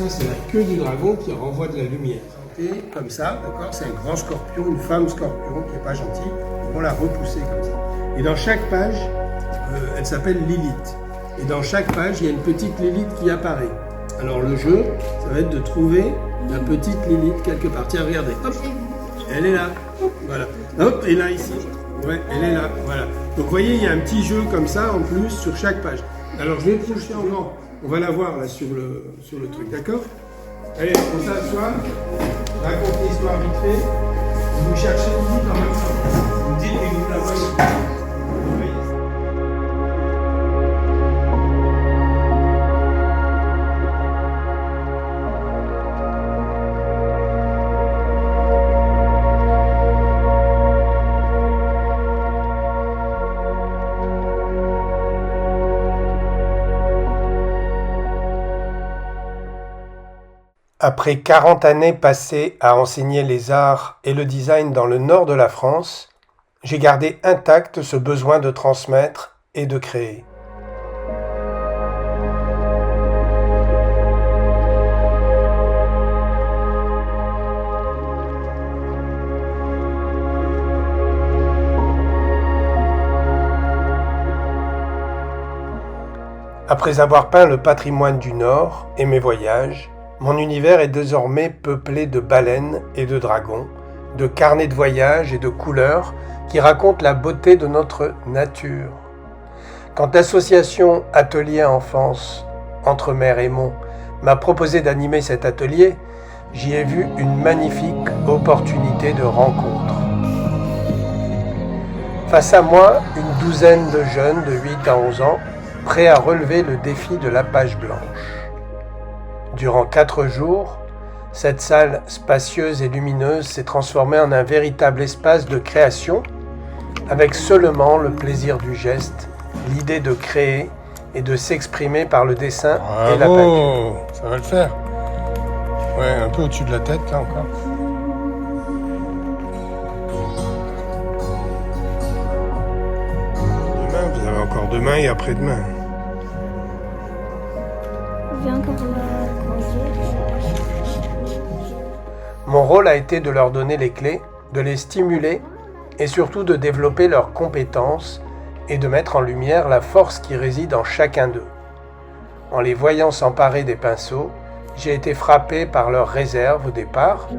ça, c'est la queue du dragon qui renvoie de la lumière. Et comme ça, d'accord, c'est un grand scorpion, une femme scorpion qui n'est pas gentille. On va la repousser comme ça. Et dans chaque page, elle s'appelle Lilith. Et dans chaque page, il y a une petite Lilith qui apparaît. Alors le jeu, ça va être de trouver la petite Lilith quelque part. Tiens, regardez, hop, elle est là. Voilà. Hop, et là ici. Ouais, elle est là, voilà. Donc vous voyez, il y a un petit jeu comme ça en plus sur chaque page. Alors je vais projeter en grand. On va la voir là sur le truc, d'accord? Allez, on s'assoit, raconte l'histoire vite fait. Vous cherchez Lilith en même temps. Vous me dites que vous la voyez. Après 40 années passées à enseigner les arts et le design dans le nord de la France, j'ai gardé intact ce besoin de transmettre et de créer. Après avoir peint le patrimoine du Nord et mes voyages, mon univers est désormais peuplé de baleines et de dragons, de carnets de voyage et de couleurs qui racontent la beauté de notre nature. Quand l'association Atelier Enfance Entre Mer et Mont m'a proposé d'animer cet atelier, j'y ai vu une magnifique opportunité de rencontre. Face à moi, une douzaine de jeunes de 8 à 11 ans, prêts à relever le défi de la page blanche. Durant 4 jours, cette salle spacieuse et lumineuse s'est transformée en un véritable espace de création, avec seulement le plaisir du geste, l'idée de créer et de s'exprimer par le dessin et la peinture. Ça va le faire. Ouais, un peu au-dessus de la tête, là, encore. Demain, vous avez encore demain et après-demain. Mon rôle a été de leur donner les clés, de les stimuler et surtout de développer leurs compétences et de mettre en lumière la force qui réside en chacun d'eux. En les voyant s'emparer des pinceaux, j'ai été frappé par leur réserve au départ,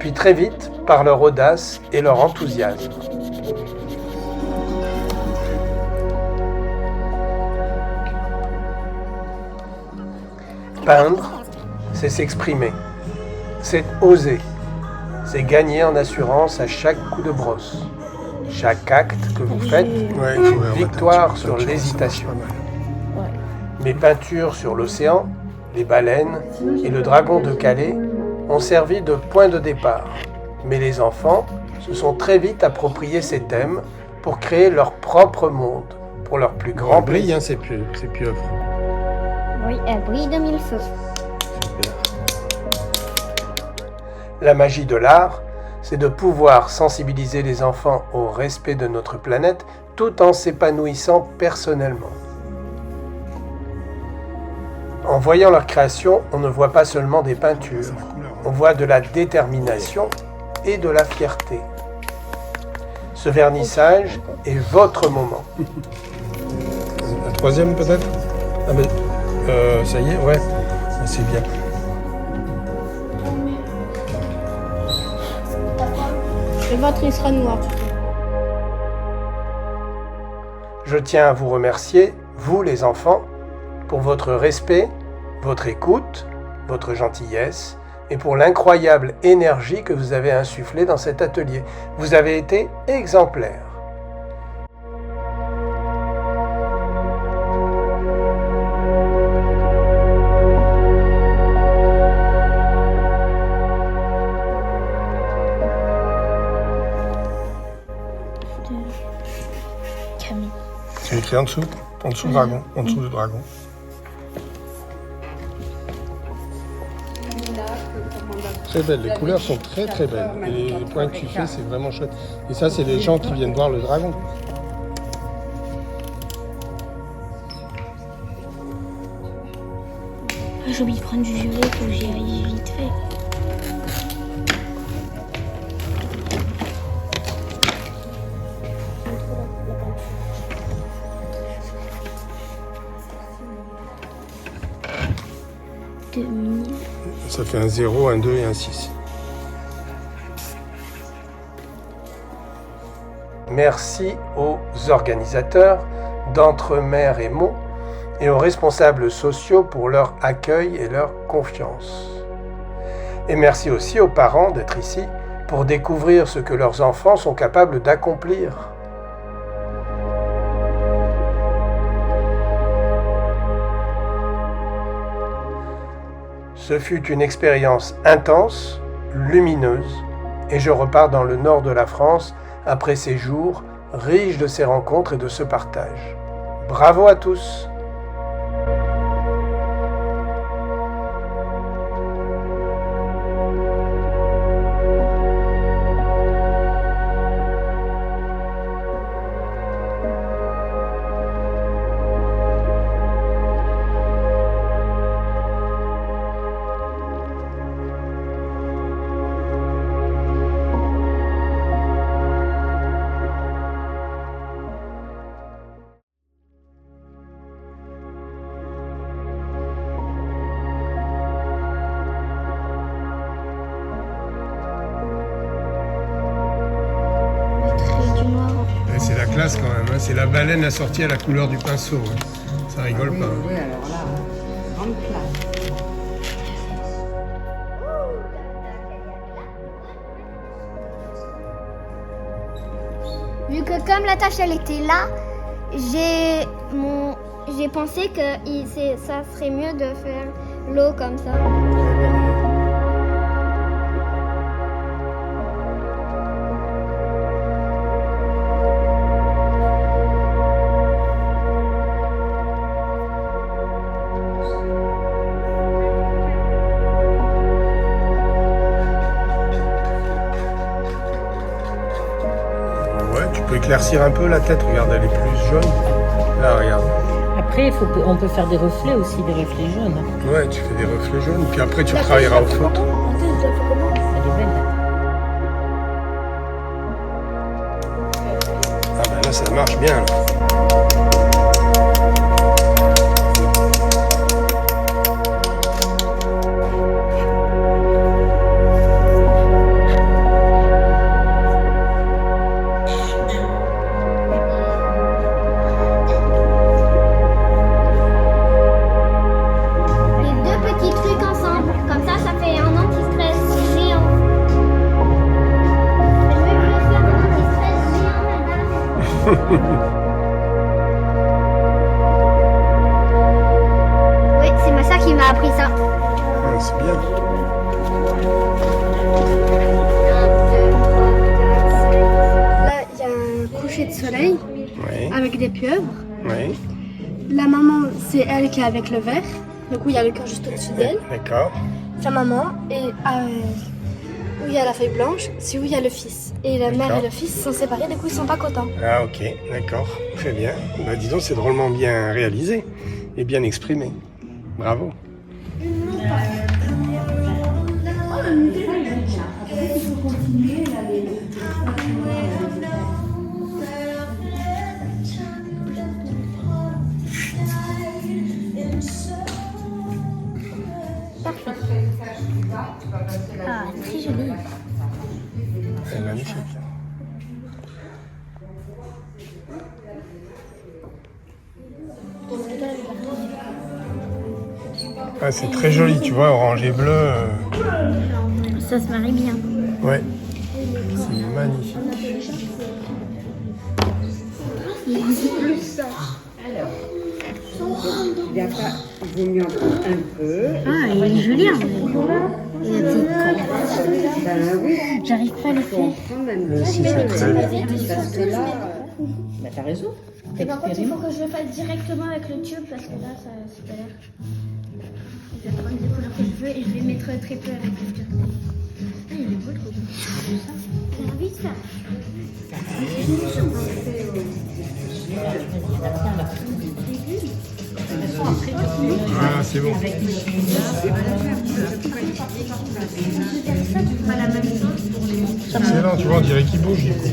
puis très vite par leur audace et leur enthousiasme. Peindre, c'est s'exprimer, c'est oser, c'est gagner en assurance à chaque coup de brosse. Chaque acte que vous faites est une victoire sur l'hésitation. Mes peintures sur l'océan, les baleines et le dragon de Calais ont servi de point de départ. Mais les enfants se sont très vite appropriés ces thèmes pour créer leur propre monde, pour leur plus grand plaisir. Brille, hein, ces pieuvres. Oui, elle brille de mille feux. Super. La magie de l'art, c'est de pouvoir sensibiliser les enfants au respect de notre planète tout en s'épanouissant personnellement. En voyant leur création, on ne voit pas seulement des peintures, on voit de la détermination et de la fierté. Ce vernissage est votre moment. La troisième peut-être? Ah mais ça y est, ouais, c'est bien. Le ventre, il sera noir. Je tiens à vous remercier, vous les enfants, pour votre respect, votre écoute, votre gentillesse et pour l'incroyable énergie que vous avez insufflée dans cet atelier. Vous avez été exemplaires. Camille. C'est écrit en dessous du dragon, en dessous du dragon. Très belle, les couleurs sont très très belles. Et les points que tu fais, c'est vraiment chouette. Et ça, c'est les gens qui viennent voir le dragon. J'ai oublié de prendre du violet, faut que j'y aille vite fait. Ça fait un 0, un 2 et un 6. Merci aux organisateurs d'Entre-Mer et Mots et aux responsables sociaux pour leur accueil et leur confiance. Et merci aussi aux parents d'être ici pour découvrir ce que leurs enfants sont capables d'accomplir. Ce fut une expérience intense, lumineuse, et je repars dans le nord de la France après ces jours riches de ces rencontres et de ce partage. Bravo à tous! C'est la classe quand même, hein. C'est la baleine assortie à la couleur du pinceau. Hein. Ça rigole pas. Oui, alors là, grande classe. Vu que comme la tâche elle était là, j'ai pensé que ça serait mieux de faire l'eau comme ça. Tu peux éclaircir un peu la tête, regarde, elle est plus jaune. Là, regarde. Après, on peut faire des reflets aussi, des reflets jaunes. Ouais, tu fais des reflets jaunes, puis après tu travailleras au feutre. Elle est belle. Ah ben là, ça marche bien. Là. Oui, c'est ma sœur qui m'a appris ça. Ah, c'est bien. 1, 2, 3, 4, 5. Là, il y a un coucher de soleil avec des pieuvres. Oui. La maman, c'est elle qui est avec le verre. Du coup, il y a le cœur juste au-dessus d'elle. D'accord. Sa maman, et où il y a la feuille blanche, c'est où il y a le fils. Et la mère et le fils sont séparés, du coup, ils sont pas contents. Ah ok, d'accord. Très bien. Bah, dis donc, c'est drôlement bien réalisé et bien exprimé. Bravo. Ah, très joli. C'est magnifique. Ah, c'est très joli, tu vois, orange et bleu. Ça se marie bien. Ouais, c'est magnifique. Alors, il a pas, il vaut mieux en prendre un peu. Ah, il est joli, en vrai. Ben oui, J'arrive pas à le faire. Le 6 est très bien. parce que là, ben t'as raison. Par contre, il faut que je le fasse directement avec le tube parce que là, ça a l'air. Je vais prendre les couleurs que je veux et je vais mettre très peu avec le tube. Ah, il est beau le truc. Ça va vite ça. Voilà, c'est bon. Excellent, tu vois, on dirait qu'il bouge du coup.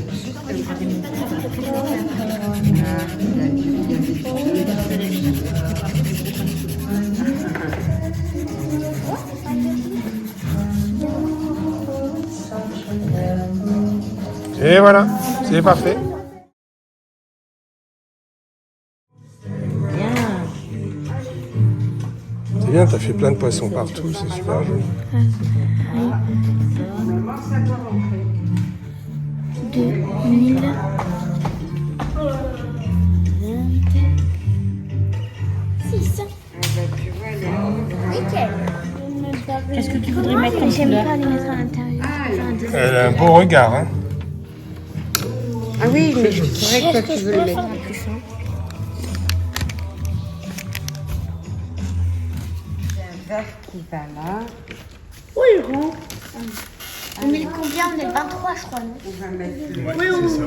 Et voilà, c'est parfait. C'est bien, t'as fait plein de poissons partout, c'est super joli. 2026. Nickel. Qu'est-ce que tu voudrais mettre comme J'aime couleur? pas les mettre à l'intérieur. Elle a un beau regard, hein. Ah oui, mais c'est vrai que toi, tu veux le mettre. plus fin. Vert qui va là. On est le combien? On est le 23, je crois, non? On va mettre le... Ouais, c'est ça.